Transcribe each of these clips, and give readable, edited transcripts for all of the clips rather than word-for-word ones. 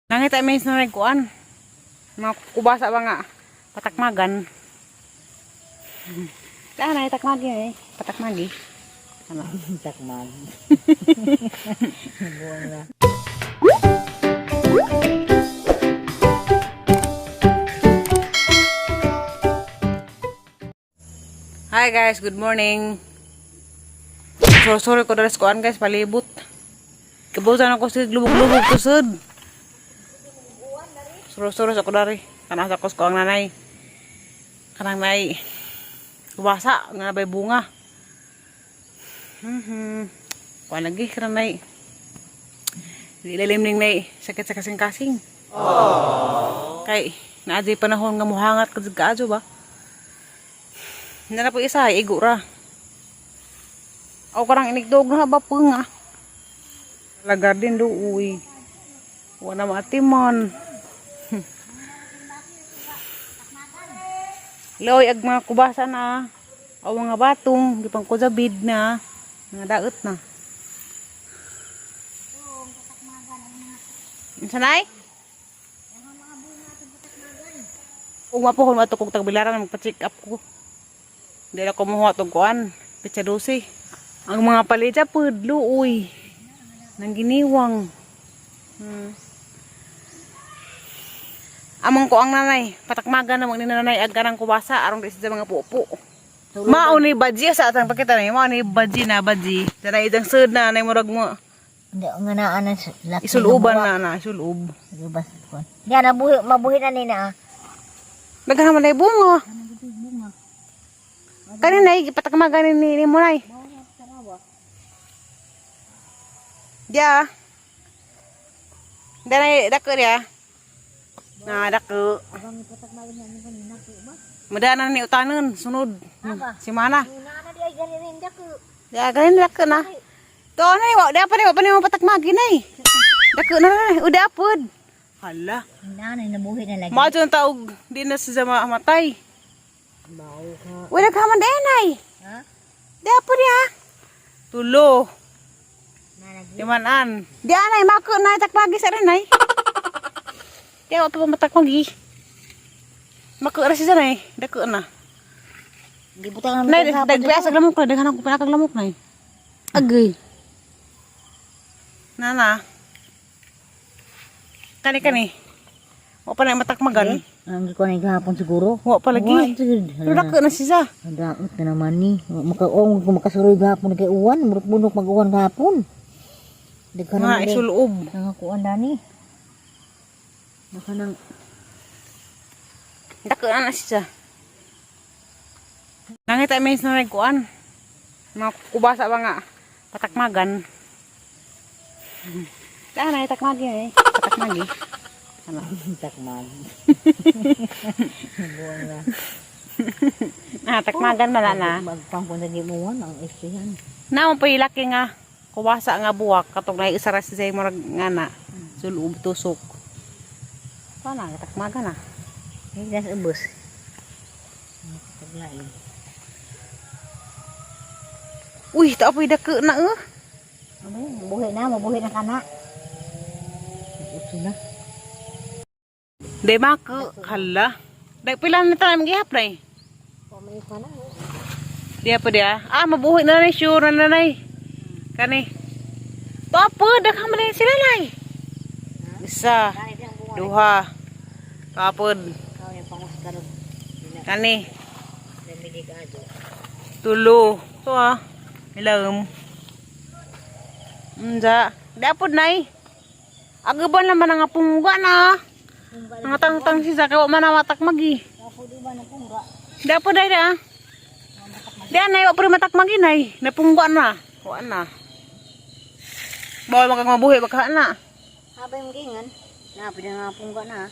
Nangita may na nagkuan. Mga kubasa ba nga patakmagan. Daan na itakmagi eh. Patakmagi. Ano? Takmag. Buwan na. Hi guys, good morning. So sorry ko dalas kuan guys, palibot. Kebusan ako sa lubog-lubog kusod. Suros-suros ako dari. Kanas ako sa kuang nanay. Kanang nay. Kubasa nga bay bunga. Kuan lagi kanang nay. Ilalim ning nay sakit sa kasing-kasing. Kay naadi panahon nga muhangat kadto ba? Hindi na po isa, igo ra. Ako karang inigdog na ba po nga. Lagar din do, uy. Wala matimon. Loy, ag mga kubasa na. O mga batong, di pang kuzabid na. Mga daot na. Sanay? Kung mapuhon mato kong tagbilaran, magpa-check up ko. Hindi na kumuha itong kuan. Pitsa 12. Ang mga palita pudlo, uy. Nang giniwang. Amang ko ang nanay. Patakmaga na mga nanay. Agka ng kubasa. Arong di sa mga pupo. Mauni badji sa atang pakita na. Mauni badji na badji. Sana idang sud na. Nanay murag mo. Hindi, nga naan na. Isuluban na. Isulub. Hindi, mabuhi na nina. Naghaman na bunga. Kanina, patakmaga ni mo nay. Dia. Danay dako dia. Nah, dako. Madana ni utanon sunod. Si mana? Ya, ganin dako na. To nay, wa da pa ni mo patakmagi nay. Dako na, udah apod. Hala. Nanay nabuhi na lagi. Mao jud taog di na sa matay. Wala ka man denay. Ha? Di apod ya. Tulo. Dimanan. Di anay mako na takpagi sa renay. Di wa pa matakpagi. Mako ra siya nay, dako na. Gibutangan Nay, dagbiasa lamok na, daghan ko pinakag lamok nay. Agay. Nana. Kani. Wa pa na matakmagan. Ang ko na gahapon siguro. Wa pa lagi. Pero dako na siya. Daot na naman ni. Makaong kung makasuroy gahapon kay uwan, murok-bunok mag-uwan gahapon. Daghan Nga na isuloob. nangakuan dani. Nang Dako na siya. Nangita may na nagkuan. Mga kubasa ba nga patakmagan. Daan na itakmagi eh. Patakmagi. Ano? takmag. Buwan na. Takmagan mala na. Magpangpon sa gimuwan ang istihan. Naman pa ilaki nga. Kubasa nga buwak. Katong na isara si Zay Morag nga na. Suloob tusok. Sana, takmagan na. Ay, das ubos. Paglain. Uy, taapoy dako na Mabuhi na kana. Uso na. Day mako. Hala. Day pila na tayo mag-ihap na eh. Pamay ka na. Diya pa dia. Mabuhi na na sure na nanay. Kani. Taapoy, dakhan man sila nay. Isa. Duha. Kapod. Kau yang pangustaro. Kani. Damidigado. Tulo. Ito Ilam. Unja. Dapod nay. Agaban naman nga pungga na. Nga tang-tang siya. Kaya man na matakmagi. Ako di ba na pungga? Dapod ay da. Diyan na. Wapuri matakmagi nay. Napungga na. Kuha na. Bawal makang mabuhi. Baka na. Habay mo gingan. Pwede nga pungga na.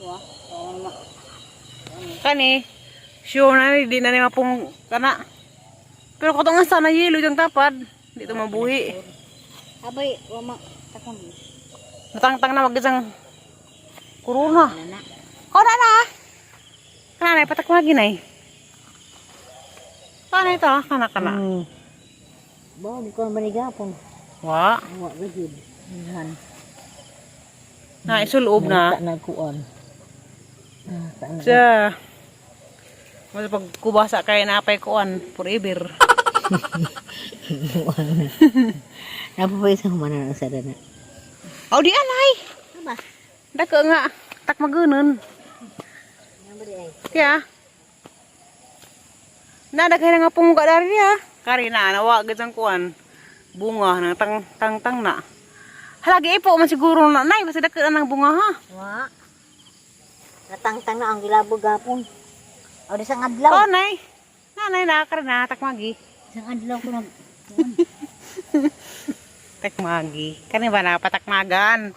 Tuwa. Kani. Sure na. Di na ni mapungga na. Pero kung nga sana yelo yung tapad. Dito mabuhi. Habay, wama. Takong. Natang-tang na mag-isang kuruna. Nana. Kau na. Kana patakmagi na eh. Kana ito kana. Bawa, di ko naman igapon. Wa. Wa, rigid. Ihan. Na isuloob na. Tak na kuan. Tak na. Siya. Mas pag kubasa kay napay kuan forever. Napa pa isang mana na sa dana. Oh di anay. Aba. Dako nga tak magunon. Kaya. Nadaghay nga pumuga dari dia. Kari na nawa gid ang kuan. Bunga na tang na. Halagi ipo man siguro na nay basta dako na ng bunga ha. Wa. Natangtang na ang gilabog gapon. O di sang adlaw. Oh nay. Nanay na kari na tak magi. Sang adlaw ko nag Takmagi. Kani ba napatakmagan?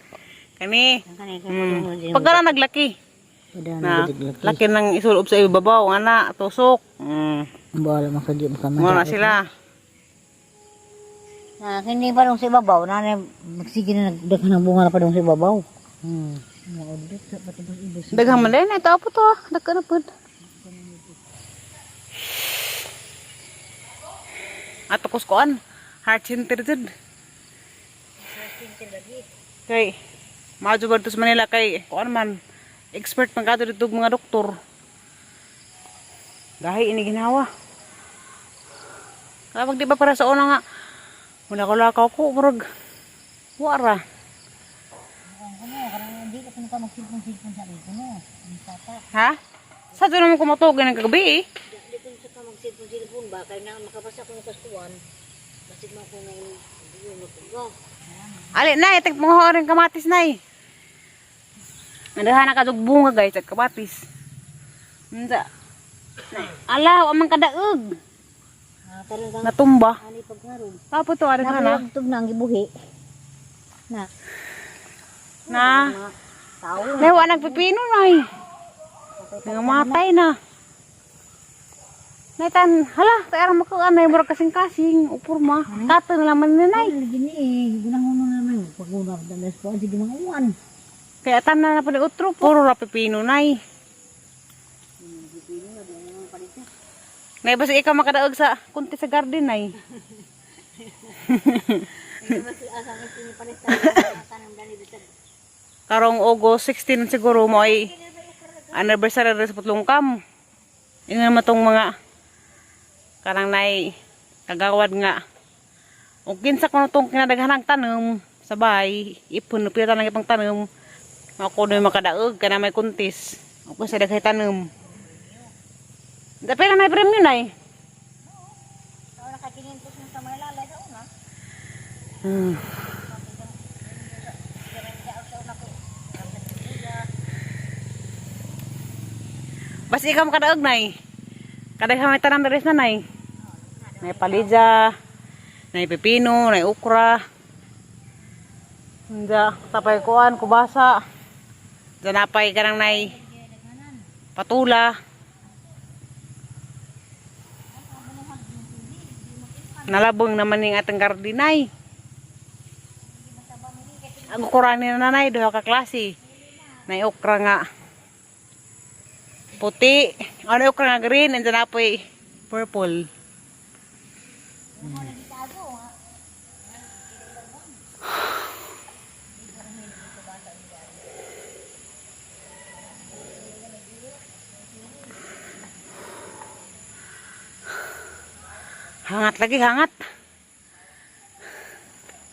Kani. kanay Pagkala naglaki. Na laki nang isulob sa ibabaw ana tusok. Bawal makadyo Mo na sila. Na kini pa dong sa ibabaw na magsige na nagdaghan ng bunga na pa dong sa ibabaw. Maudot sa pati bang ibos. Daghang man din ito apo to. Dagko na pud. Ato kuskoan. Heart center jud. Kay maju ba sa Manila kay kuan man expert man kadto dito mga doktor. Gahi ini ginawa. Kapag di ba para sa una nga muna ko lakaw ko murag wara. Ha? Sa doon naman kumatugan ng kagabi eh. Di ko sa mag-cellphone ba kay na makabasa ko sa kuan. Basit mo ko nang go. Ali na, itik mga horing kamatis na eh. Nandahan na kadug bunga guys at kamatis. Nanda. Ala, amang kadaog. Talagang Natumba. ani pagkaron. Tapo to, ari ka na. Tug na ang gibuhi. Na. Tao. Lewa nagpipino na eh. Nangamatay na. Naitan, hala, tayo mo ko anay, murag kasing-kasing, upurma. Tato na laman na nay. Gini eh, gunang-uno naman. Pag-unang dalas ko, sige mga uwan. Kaya tan na pa ni utro, puro ra pipino nay. Nay, basta ikaw makadaog sa kunti sa garden nay. Karong August 16 siguro mo ay anniversary rin sa Putlongkam. Yun naman itong mga karang nay kagawad nga. O kinsa ko na itong kinadaghanang tanom sa bahay, ipon, pilitan lang itong tanom. Ako na makadaog, ka na may kuntis. Ako sa daghay tanom. Pero may premium na eh. Basta ikaw makadaog na eh. Kadaghan may tanam na na eh. May palidya, may pepino, may ukra. Hindi, tapay kuan, kubasa. Diyan napay ka nang nay patula. Nalabong naman yung atang gardinay. Ang ukurani na nanay, doha ka klase. May ukra nga puti. Ano ukra nga green, and then apoy purple. Hangat lagi, hangat.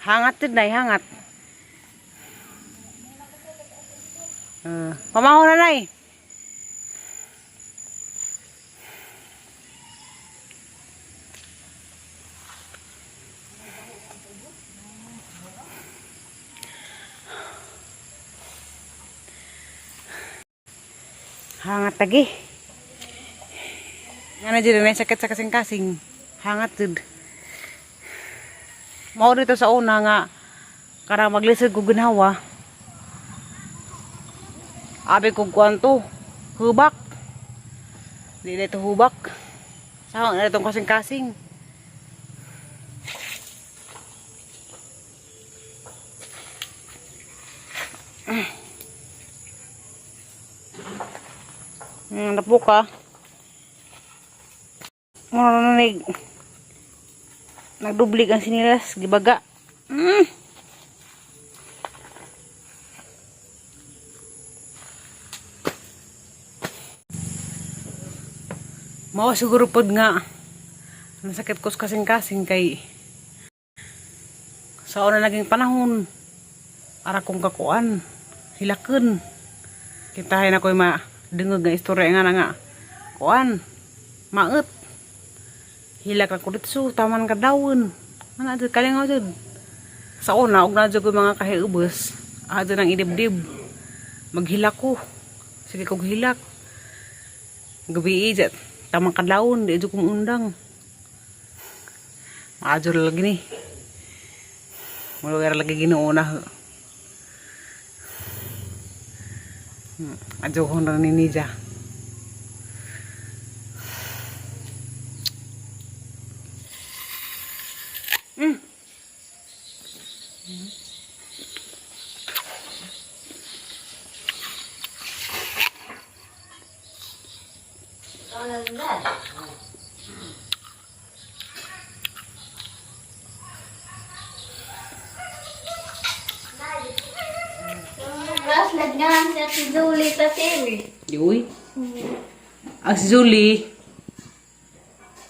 Hangat din na, hangat. Pamaho na nay. Hangat lagi. Ano dyan na sakit sa kasing-kasing. Hangat dyan. Mao dito sa una nga karang maglisod ko ginawa. Abi ko kuanto. Hubak. Di dito hubak. Saan na itong kasing-kasing. Napuka. Nagdublig ang sinilas, gibaga. Mao siguro pod nga nasakit ko sa kasing-kasing kay sa una naging panahon ara kong kakuan hilaken kitahin ako dengeg nga istorya nga nga kuan maet hilak ako dito taman kadawon ana jud kalingaw jud sa una og na jud ko mga kahiubos adto nang idibdib maghilak ko sige kog hilak gabi ijat tamang kadlawon di jud ko undang maajur lagi nih mulai lagi ginuuna ajo ko na ni Nija Bracelet nga siya si Julie ta Terry. Yuy. Ang si Julie.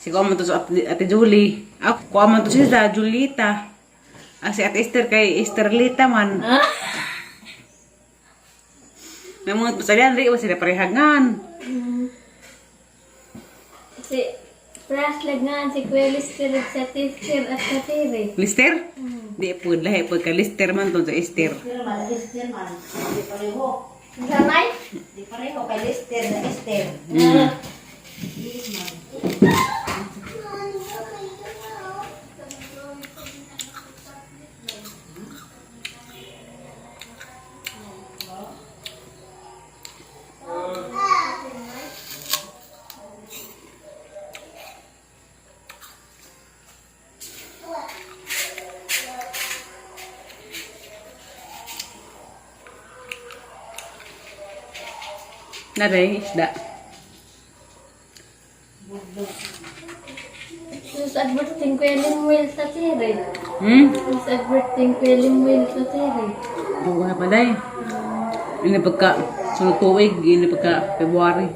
Si ko man to sa ate Julie. Ako ko man to siya Julita. Ang si ate Esther kay Esterlita man. May mga pasalian rin, sila parehagan. Si bracelet nga si Kuya Lister sa Tister at sa Terry. Lister? Di po, lahi po ka Lister man to sa Esther. Sanay? Di pareho kay Lister na Esther. Naray, isda. Sus adverting Kuya Limuel sa Terry. Sus adverting Kuya Limuel sa Terry. Buha pa day. Ini pagka sunod tuig, ini pagka February.